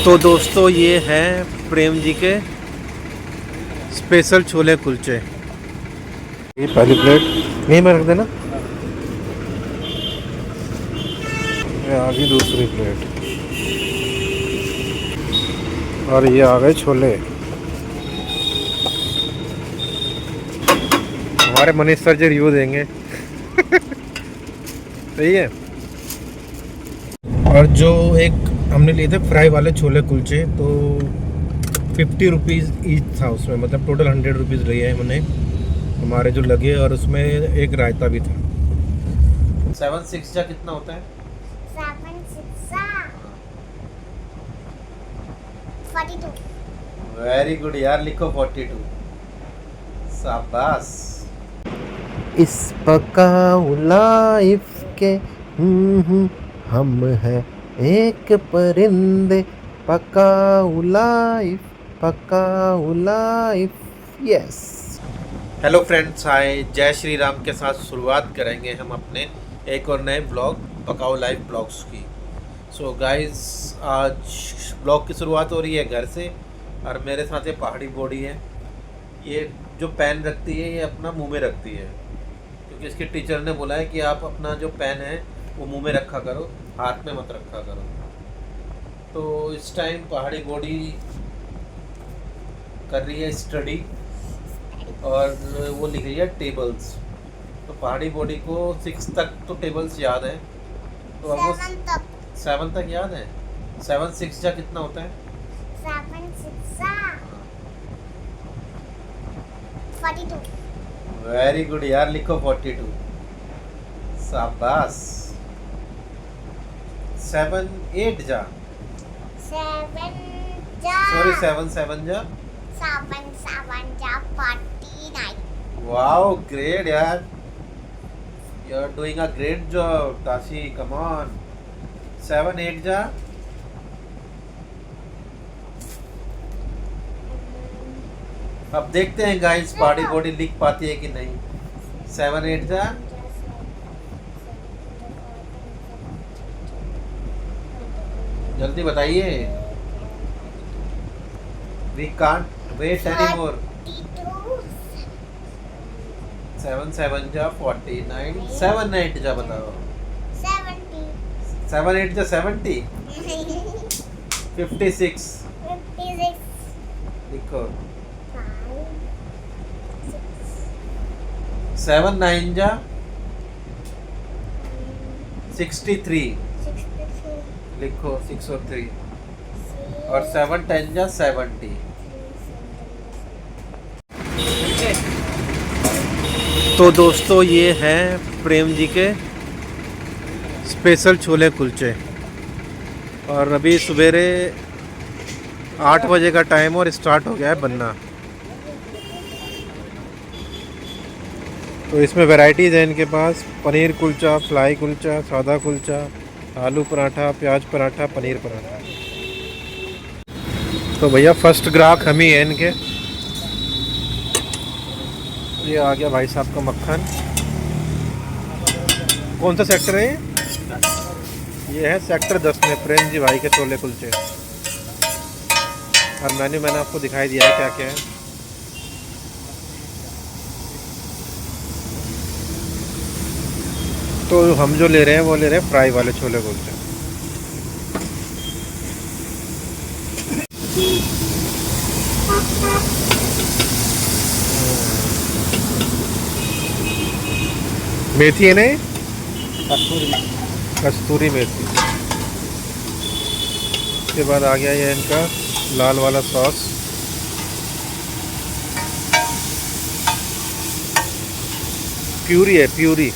तो दोस्तों ये है प्रेम जी के स्पेशल छोले कुलचे। ये पहली प्लेट यहीं में रख देना, ये आ गई दूसरी प्लेट और ये आ गए छोले। हमारे मनीष सर जी रिव्यू देंगे। सही है। और जो एक हमने लिए थे फ्राई वाले छोले कुलचे, तो 50 रुपीज़ ईच था उसमें, मतलब टोटल 100 रुपीज़ रही है हमने हमारे जो लगे, और उसमें एक रायता भी था। 7-6 जा कितना होता है? 42। वेरी गुड यार, लिखो 42। शाबाश। इस पकाऊ लाइफ के हम हैं एक परिंदे, पकाऊ लाइफ, यस। हेलो फ्रेंड्स, हाय, जय श्री राम के साथ शुरुआत करेंगे हम अपने एक और नए ब्लॉग पकाऊ लाइफ ब्लॉग्स की। सो गाइस, आज ब्लॉग की शुरुआत हो रही है घर से, और मेरे साथ ये पहाड़ी बॉडी है। ये जो पेन रखती है ये अपना मुंह में रखती है, क्योंकि इसके टीचर ने बोला है कि आप अपना जो पेन है वो मुंह में रखा करो, हाथ में मत रखा करो। तो इस टाइम पहाड़ी बॉडी कर रही है स्टडी, और वो लिख रही है टेबल्स। तो पहाड़ी बॉडी को 6 तक तो टेबल्स याद है, तो अब वो 7 तक याद है। 7-6 जा कितना होता है? 42। वेरी गुड यार, लिखो 42। शाबाश। 7-8 जा, 7 जा, सॉरी 7-7 जा। 7 जा 49। वाओ, ग्रेट यार, you are doing a great job Tashi, come on. 7-8 जा, अब देखते हैं गाइस पहाड़ी बॉडी लिख पाती है कि नहीं। 7-8 जा, जल्दी बताइए, we can't wait any more. 7-7 जा 49, 7-8 जा बताओ। 70। 7-8 जा 70, 56 लिखो। 7-9 जा 63 लिखो, 6 और 3, और 7-10 जा 70। तो दोस्तों ये है प्रेम जी के स्पेशल छोले कुलचे, और अभी सवेरे 8 बजे का टाइम और स्टार्ट हो गया है बनना। तो इसमें वैरायटीज़ है इनके पास, पनीर कुलचा, फ्लाई कुलचा, सादा कुलचा, आलू पराठा, प्याज पराठा, पनीर पराठा। तो भैया फर्स्ट ग्राहक हम ही हैं इनके। ये आ गया भाई साहब का मक्खन। कौन सा सेक्टर है ये है सेक्टर 10 में प्रेम जी भाई के छोले कुलचे। और मेन्यू मैंने आपको दिखाई दिया है क्या क्या है। तो हम जो ले रहे हैं वो ले रहे हैं फ्राई वाले छोले कुलचे। मेथी है नहीं, कस्तूरी मेथी। उसके बाद आ गया ये इनका लाल वाला सॉस, प्यूरी है, प्यूरी।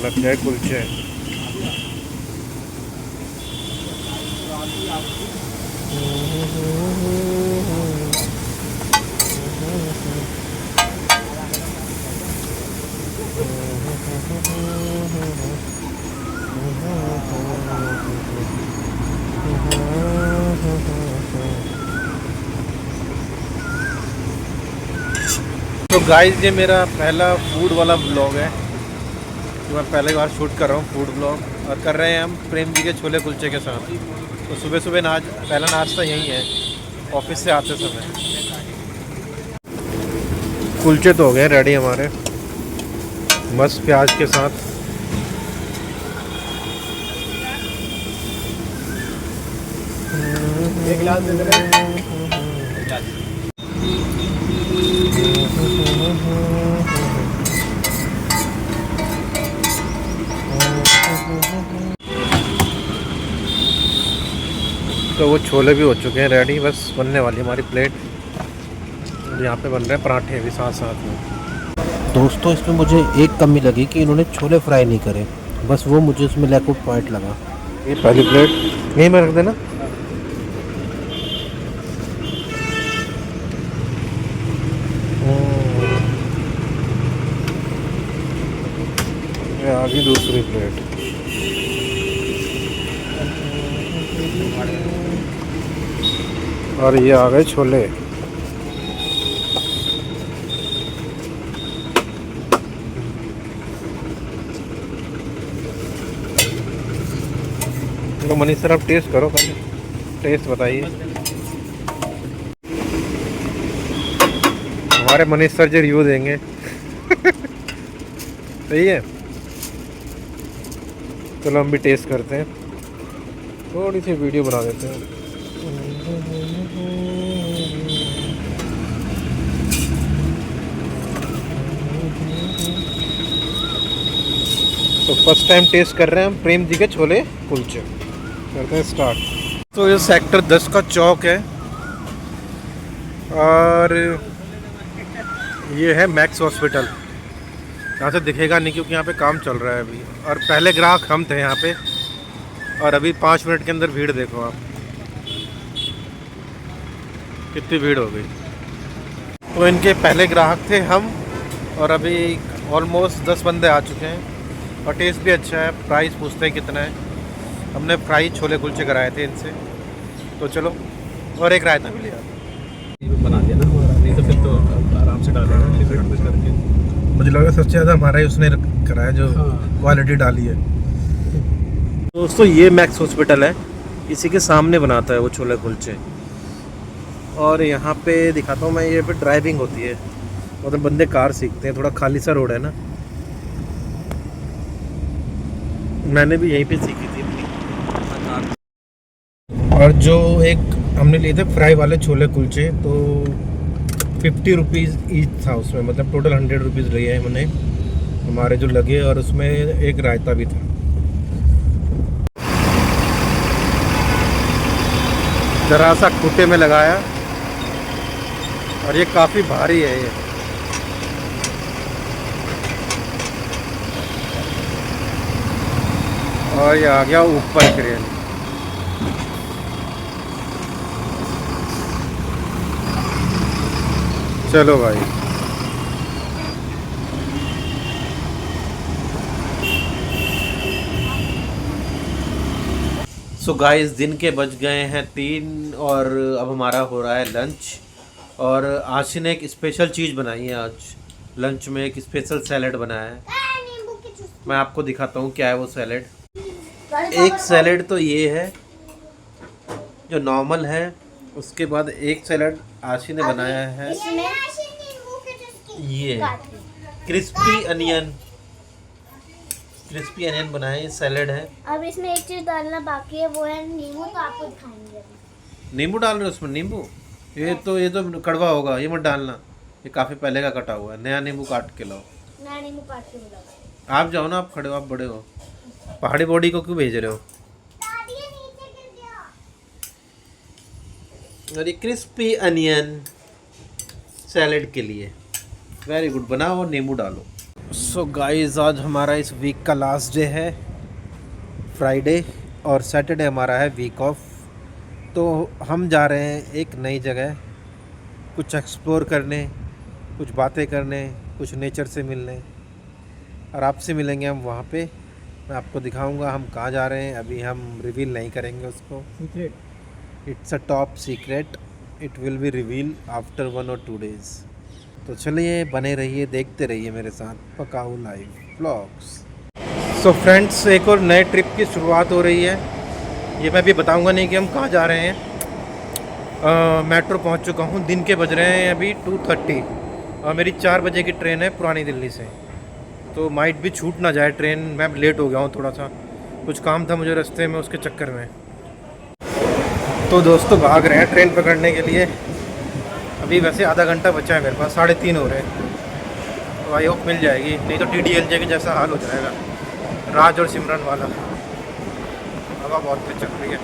लग जाए कुलचे। तो गाइस ये मेरा पहला फूड वाला ब्लॉग है जो मैं पहली बार शूट कर रहा हूँ, फूड ब्लॉग। और कर रहे हैं हम प्रेम जी के छोले कुलचे के साथ। तो सुबह सुबह पहला नाश्ता यही है ऑफिस से आते समय। कुलचे तो हो गए रेडी हमारे, मस्त प्याज के साथ। एक गिलास दे दे रहे। तो वो छोले भी हो चुके हैं रेडी, बस बनने वाली हमारी प्लेट। और यहाँ पे बन रहे हैं पराठे भी साथ साथ में। दोस्तों इसमें मुझे एक कमी लगी कि इन्होंने छोले फ्राई नहीं करे, बस वो मुझे उसमें लैक ऑफ पॉइंट लगा। ये पहली प्लेट यहीं में रख देना। ये आ गई दूसरी प्लेट। और ये आ गए छोले। तो मनीष सर आप टेस्ट करो, पहले टेस्ट बताइए। हमारे मनीष सर जो रिव्यू देंगे सही है। चलो हम भी टेस्ट करते हैं, थोड़ी सी वीडियो बना देते हैं। तो फर्स्ट टाइम टेस्ट कर रहे हैं हम प्रेम जी के छोले कुलचे। करते हैं स्टार्ट। तो ये सेक्टर 10 का चौक है और ये है मैक्स हॉस्पिटल। यहाँ से दिखेगा नहीं क्योंकि यहाँ पे काम चल रहा है अभी। और पहले ग्राहक हम थे यहाँ पे, और अभी 5 मिनट के अंदर भीड़ देखो आप, कितनी भीड़ हो गई। तो इनके पहले ग्राहक थे हम, और अभी ऑलमोस्ट 10 बंदे आ चुके हैं। और टेस्ट भी अच्छा है। प्राइस पूछते हैं कितना है। हमने फ्राई छोले कुलचे कराए थे इनसे। तो चलो, और एक रायता भी लिया। बना दिया ना, नहीं तो फिर तो आराम से डालेगा लिमिट में करके। मुझे लगा सबसे ज़्यादा हमारा ही उसने कराया जो क्वालिटी डाली है। दोस्तों ये मैक्स हॉस्पिटल है, इसी के सामने बनाता है वो छोले कुलचे। और यहाँ पे दिखाता हूँ मैं, ये पे ड्राइविंग होती है, मतलब बंदे कार सीखते हैं। थोड़ा खाली सा रोड है ना, मैंने भी यहीं पे सीखी थी अपनी। और जो एक हमने लिए थे फ्राई वाले छोले कुलचे, तो 50 रुपीज़ ईच था उसमें, मतलब टोटल 100 रुपीज़ रही है हमने हमारे जो लगे। और उसमें एक रायता भी था। जरा सा खूटे में लगाया, और ये काफ़ी भारी है ये। और ये आ गया ऊपर क्रेन। चलो भाई, सो गाइस दिन के बज गए हैं 3 और अब हमारा हो रहा है लंच। और आशी ने एक स्पेशल चीज़ बनाई है आज लंच में, एक स्पेशल सैलेड बनाया है। मैं आपको दिखाता हूँ क्या है वो सैलेड। एक सैलेड तो ये है जो नॉर्मल है, उसके बाद एक सैलेड आशी ने बनाया है ये क्रिस्पी अनियन बनाया है, सैलेड है। अब इसमें एक चीज डालना बाकी है, वो है नींबू। तो आपको दिखाएंगे नींबू डाल रहे हो उसमें? नींबू ये तो कड़वा होगा, ये मत डालना। ये काफ़ी पहले का कटा हुआ है, नया नींबू काट के लाओ। नया नींबू काट के मिला। आप जाओ ना, आप खड़े हो, आप बड़े हो। पहाड़ी बॉडी को क्यों भेज रहे हो? और ये क्रिस्पी अनियन सैलेड के लिए वेरी गुड, बनाओ और नींबू डालो। सो गाइस आज हमारा इस वीक का लास्ट डे है, फ्राइडे, और सैटरडे हमारा है वीक ऑफ। तो हम जा रहे हैं एक नई जगह, कुछ एक्सप्लोर करने, कुछ बातें करने, कुछ नेचर से मिलने। और आपसे मिलेंगे हम वहाँ पे। मैं आपको दिखाऊंगा हम कहाँ जा रहे हैं। अभी हम रिवील नहीं करेंगे उसको, it's a top secret. It will be reveal after 1 or 2 days। तो चलिए बने रहिए, देखते रहिए मेरे साथ पकाओ लाइव ब्लॉग्स। सो फ्रेंड्स, एक और नए ट्रिप की शुरुआत हो रही है। ये मैं भी बताऊंगा नहीं कि हम कहाँ जा रहे हैं। मेट्रो पहुंच चुका हूँ, दिन के बज रहे हैं अभी 2:30 और मेरी 4 बजे की ट्रेन है पुरानी दिल्ली से। तो माइट भी छूट ना जाए ट्रेन, मैं लेट हो गया हूँ थोड़ा सा, कुछ काम था मुझे रास्ते में, उसके चक्कर में। तो दोस्तों भाग रहे हैं ट्रेन पकड़ने के लिए। अभी वैसे आधा घंटा बचा है मेरे पास, 3:30 हो रहे हैं। तो आई होप मिल जाएगी, नहीं तो TDLJ के जैसा हाल हो जाएगा, राज और सिमरन वाला। हवा बहुत तेज चल रही है।